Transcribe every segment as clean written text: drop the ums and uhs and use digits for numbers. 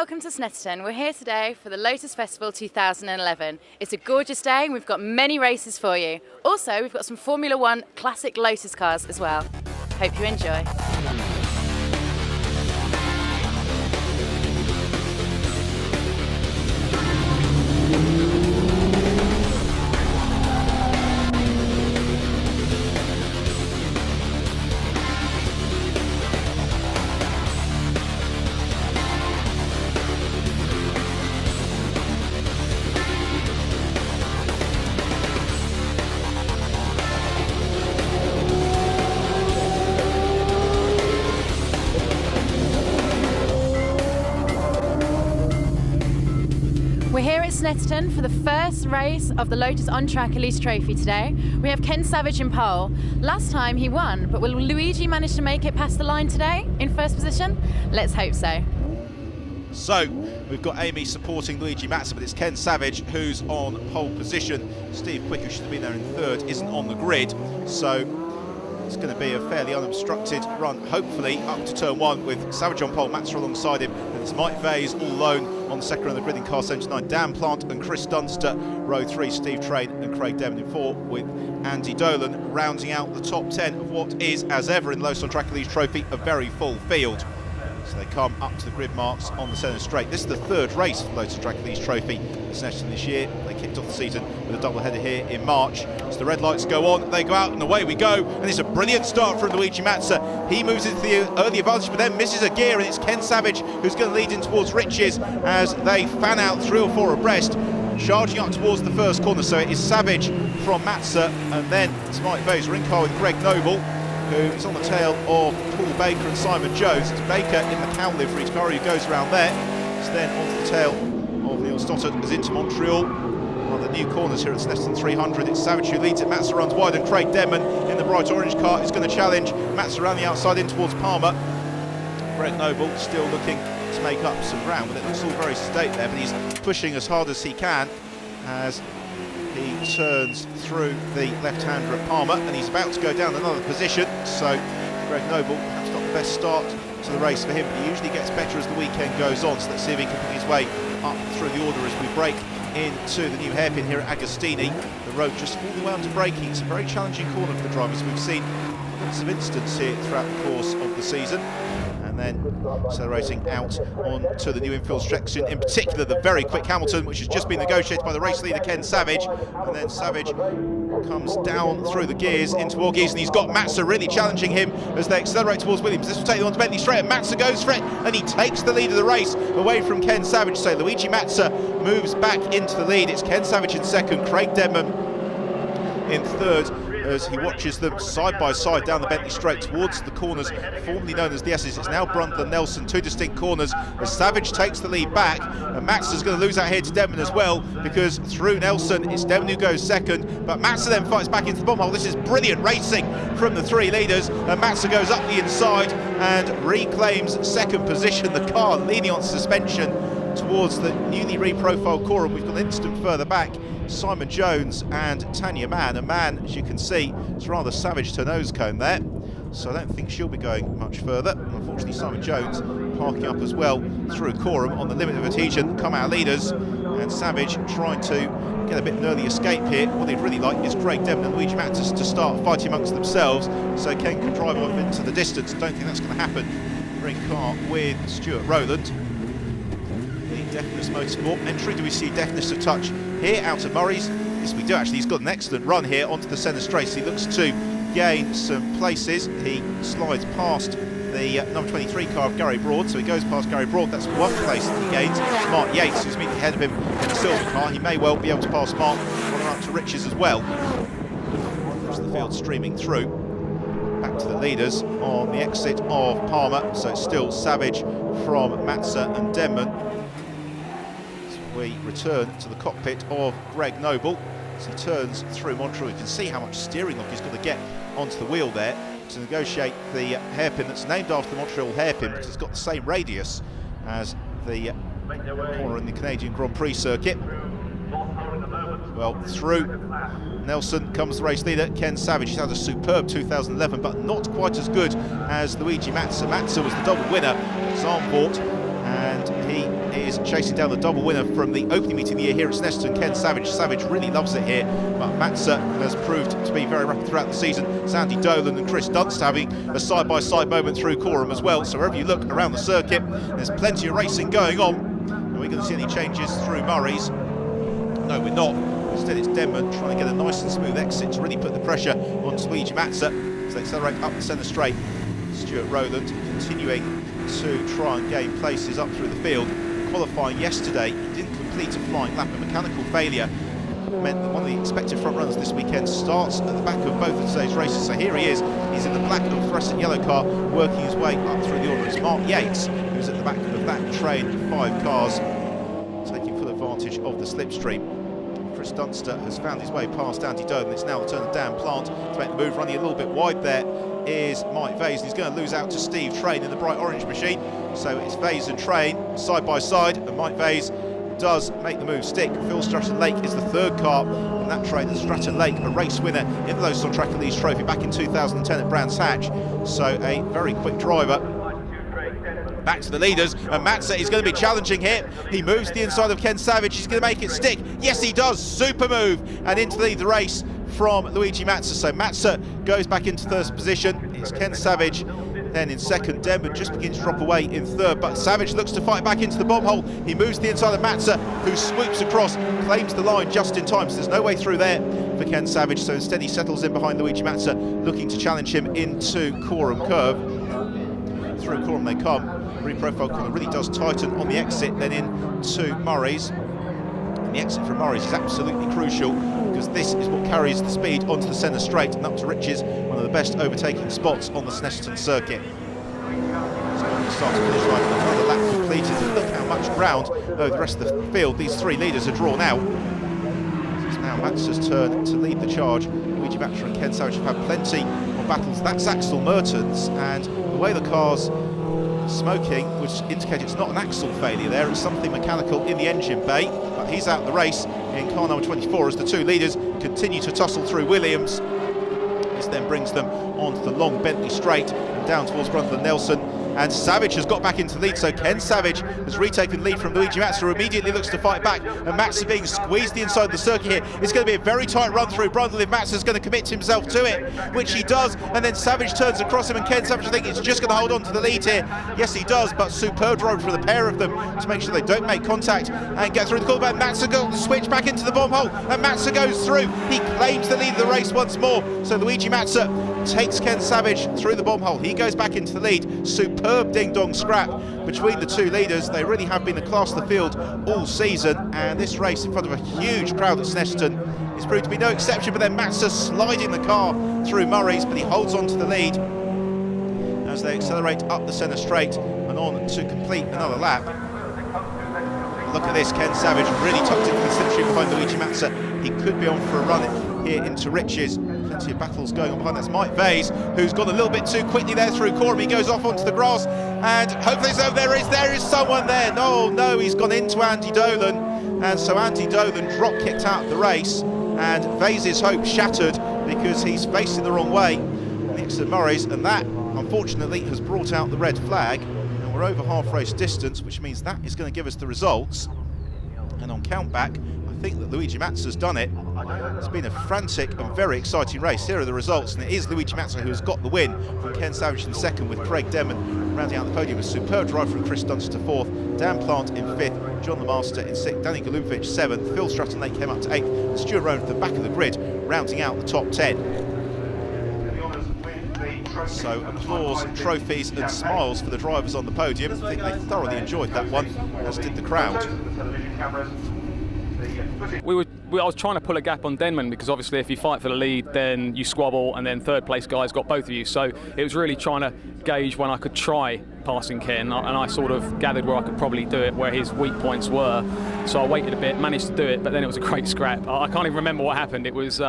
welcome to Snetterton. We're here today for the Lotus Festival 2011. It's a gorgeous day and we've got many races for you. Also, we've got some Formula One classic Lotus cars as well. Hope you enjoy. We're here at Snetterton for the first race of the Lotus On-Track Elite Trophy today. We have Ken Savage in pole. Last time he won, but will Luigi manage to make it past the line today in first position? Let's hope so. So, we've got Amy supporting Luigi Mazza, but it's Ken Savage who's on pole position. Steve Quick, who should have been there in third, isn't on the grid. So, it's going to be a fairly unobstructed run, hopefully, up to turn one with Savage on pole, Mazza alongside him. And it's Mike Vase all alone on the second row of the grid in car 79. Dan Plant and Chris Dunster, row 3, Steve Train and Craig Devon in 4, with Andy Dolan rounding out the top 10 of what is, as ever in Lotus On-Track Elite Trophy, a very full field. So they come up to the grid marks on the centre straight. This is the third race for Lotus On-Track Elite Trophy in Snetterton this year. They kicked off the season with a double header here in March. So the red lights go on, they go out and away we go. And it's a brilliant start from Luigi Mazza. He moves into the early advantage but then misses a gear, and it's Ken Savage who's going to lead in towards Riches as they fan out 3 or 4 abreast, charging up towards the first corner. So it is Savage from Mazza, and then it's Mike Vase in car with Greg Noble, who is on the tail of Paul Baker and Simon Jones. It's Baker in the cow livery car who goes around there. It's then onto the tail of Neil Stoddart as into Montreal. One of the new corners here at Snetterton 300. It's Savage who leads it. Mazza runs wide, and Craig Denman in the bright orange car is going to challenge Mazza around the outside in towards Palmer. Greg Noble still looking to make up some ground, but it looks all very sedate there, but he's pushing as hard as he can as he turns through the left-hander at Palmer, and he's about to go down another position. So Greg Noble perhaps not the best start to the race for him, but he usually gets better as the weekend goes on. So let's see if he can pick his way up through the order as we break into the new hairpin here at Agostini. The road just all the way onto braking. It's a very challenging corner for the drivers. We've seen lots of incidents here throughout the course of the season. And then accelerating out onto the new infield section, in particular the very quick Hamilton, which has just been negotiated by the race leader Ken Savage. And then Savage comes down through the gears into Orgies, and he's got Mazza really challenging him as they accelerate towards Williams. This will take them on to Bentley Straight, and Mazza goes for it, and he takes the lead of the race away from Ken Savage. So Luigi Mazza moves back into the lead. It's Ken Savage in second, Craig Denman in third, as he watches them side by side down the Bentley Straight towards the corners formerly known as the S's. It's now Brundle and Nelson, 2 distinct corners, as Savage takes the lead back, and Mazza's going to lose out here to Denman as well, because through Nelson it's Denman who goes second, but Mazza then fights back into the bomb hole. This is brilliant racing from the 3 leaders, and Mazza goes up the inside and reclaims second position, the car leaning on suspension towards the newly reprofiled core. And we've got an instant further back Simon Jones and Tanya Mann. And Mann, as you can see, it's rather savage to nose cone there, so I don't think she'll be going much further. Unfortunately, Simon Jones parking up as well through Coram on the limit of adhesion. Come out leaders, and Savage trying to get a bit of an early escape here. What they'd really like is Craig Devon and Luigi Mazza to start fighting amongst themselves, so Ken can drive off into the distance. Don't think that's going to happen. Ring car with Stuart Rowland. Deafness Motorsport entry. Do we see Deafness of Touch here out of Murray's? Yes, we do actually. He's got an excellent run here onto the centre straight. So he looks to gain some places. He slides past the number 23 car of Gary Broad, so he goes past Gary Broad. That's one place that he gains. Mark Yates, who's immediately ahead of him in the silver car. He may well be able to pass Mark on up to Riches as well. There's the field streaming through. Back to the leaders on the exit of Palmer. So it's still Savage from Mazza and Denman. We return to the cockpit of Greg Noble as he turns through Montreal. You can see how much steering lock he's got to get onto the wheel there to negotiate the hairpin that's named after the Montreal hairpin, because it's got the same radius as the corner in the Canadian Grand Prix circuit. Well, through Nelson comes the race leader Ken Savage. He's had a superb 2011, but not quite as good as Luigi Mazza. Mazza was the double winner at Zandvoort, and he is chasing down the double winner from the opening meeting of the year here at Snetterton, Ken Savage. Savage really loves it here, but Matza has proved to be very rapid throughout the season. Sandy Dolan and Chris Dunst having a side-by-side moment through Corham as well. So wherever you look around the circuit, there's plenty of racing going on. Are we going to see any changes through Murray's? No, we're not. Instead, it's Denman trying to get a nice and smooth exit to really put the pressure on Luigi Matza as they accelerate up the centre straight. Stuart Rowland continuing to try and gain places up through the field. Qualifying yesterday, he didn't complete a flying lap. A mechanical failure meant that one of the expected front runners this weekend starts at the back of both of today's races. So here he is. He's in the black and fluorescent yellow car, working his way up through the order. It's Mark Yates who's at the back of that train of 5 cars, taking full advantage of the slipstream. Chris Dunster has found his way past Andy Dolan. It's now the turn of Dan Plant to make the move. Running a little bit wide there is Mike Vase, and he's going to lose out to Steve Train in the bright orange machine. So it's Vase and Train side by side, and Mike Vase does make the move stick. Phil Stratton Lake is the 3rd car, and that train is Stratton Lake, a race winner in the Lotus On-Track Elite Trophy back in 2010 at Brands Hatch. So a very quick driver. Back to the leaders, and Matza is going to be challenging here. He moves to the inside of Ken Savage. He's going to make it stick. Yes, he does. Super move, and into the race from Luigi Matza. So Matza goes back into 1st position. It's Ken Savage then in 2nd. Denman just begins to drop away in 3rd, but Savage looks to fight back into the bomb hole. He moves to the inside of Matza, who swoops across, claims the line just in time. So there's no way through there for Ken Savage. So instead he settles in behind Luigi Matza, looking to challenge him into Corham Curve. Through Corham they come. Reprofile corner really does tighten on the exit, then into Murray's. And the exit from Murray's is absolutely crucial, because this is what carries the speed onto the centre straight and up to Riches, one of the best overtaking spots on the Snetterton circuit. So on the start to finish line, another lap completed, and look how much ground over the rest of the field these 3 leaders are drawn out. It's now Matza's turn to lead the charge. Luigi Matza and Ken Savage have had plenty of battles. That's Axel Mertens, and the way the car's smoking would indicate it's not an axle failure there, it's something mechanical in the engine bay. But he's out the race in car number 24 as the 2 leaders continue to tussle through Williams. This then brings them onto the long Bentley straight and down towards Brundtland Nelson. And Savage has got back into the lead, so Ken Savage has retaken the lead from Luigi Matza, who immediately looks to fight back, and Matza being squeezed the inside of the circuit here. It's going to be a very tight run through Brundle if Matza's going to commit himself to it, which he does, and then Savage turns across him, and Ken Savage, I think, is just going to hold on to the lead here. Yes, he does, but superb drive for the pair of them to make sure they don't make contact and get through the callback. Matza got the switch back into the bomb hole, and Matza goes through. He claims the lead of the race once more, so Luigi Matza takes Ken Savage through the bomb hole. He goes back into the lead. Superb ding-dong scrap between the 2 leaders. They really have been the class of the field all season, and this race in front of a huge crowd at Snetterton is proved to be no exception. But then Matza sliding the car through Murray's, but he holds on to the lead as they accelerate up the centre straight and on to complete another lap. Look at this, Ken Savage really tucked into the slipstream behind Luigi Matza. He could be on for a run here into Riches. Plenty of battles going on behind. That's Mike Vase, who's gone a little bit too quickly there through Corham. He goes off onto the grass, and hopefully so there is someone there. No, he's gone into Andy Dolan, and so Andy Dolan drop kicked out of the race, and Vase's hope shattered because he's facing the wrong way next to Murray's, and that unfortunately has brought out the red flag. And we're over half race distance, which means that is going to give us the results. And on count back, I think that Luigi Matza's done it. It's been a frantic and very exciting race. Here are the results, and it is Luigi Matza who has got the win from Ken Savage in 2nd, with Craig Denman rounding out the podium. A superb drive from Chris Dunster 4th, Dan Plant in 5th, John Lemaster in 6th, Danny Galumvich 7th, Phil Stratton Lake came up to 8th, and Stuart Rowan at the back of the grid, rounding out the top 10. So applause, trophies and smiles for the drivers on the podium. I think they thoroughly enjoyed that one, as did the crowd. I was trying to pull a gap on Denman, because obviously if you fight for the lead then you squabble, and then 3rd place guys got both of you, so it was really trying to gauge when I could try passing Ken, and I sort of gathered where I could probably do it, where his weak points were, so I waited a bit, managed to do it, but then it was a great scrap. I can't even remember what happened. It was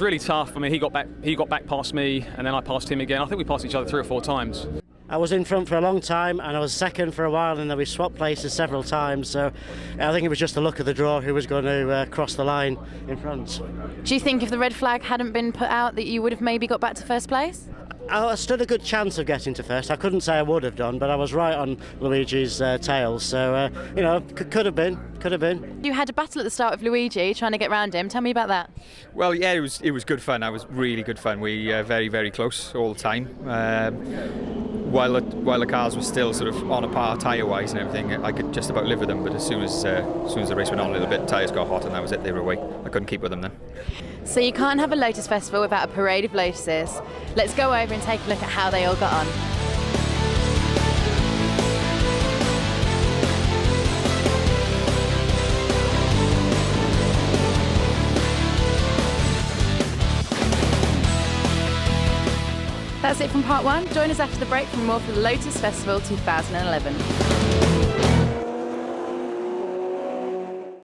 really tough. I mean, he got back past me, and then I passed him again. I think we passed each other 3 or 4 times. I was in front for a long time, and I was 2nd for a while, and then we swapped places several times, so I think it was just the luck of the draw who was going to cross the line in front. Do you think if the red flag hadn't been put out that you would have maybe got back to 1st place? I stood a good chance of getting to first. I couldn't say I would have done, but I was right on Luigi's tail. So, could have been. You had a battle at the start with Luigi, trying to get round him. Tell me about that. Well, yeah, it was good fun. It was really good fun. We very, very close all the time. While the cars were still sort of on a par tyre-wise and everything, I could just about live with them. But as soon as the race went on a little bit, tyres got hot and that was it. They were away. I couldn't keep with them then. So you can't have a Lotus Festival without a parade of Lotuses. Let's go over and take a look at how they all got on. That's it from part one. Join us after the break for more for the Lotus Festival 2011.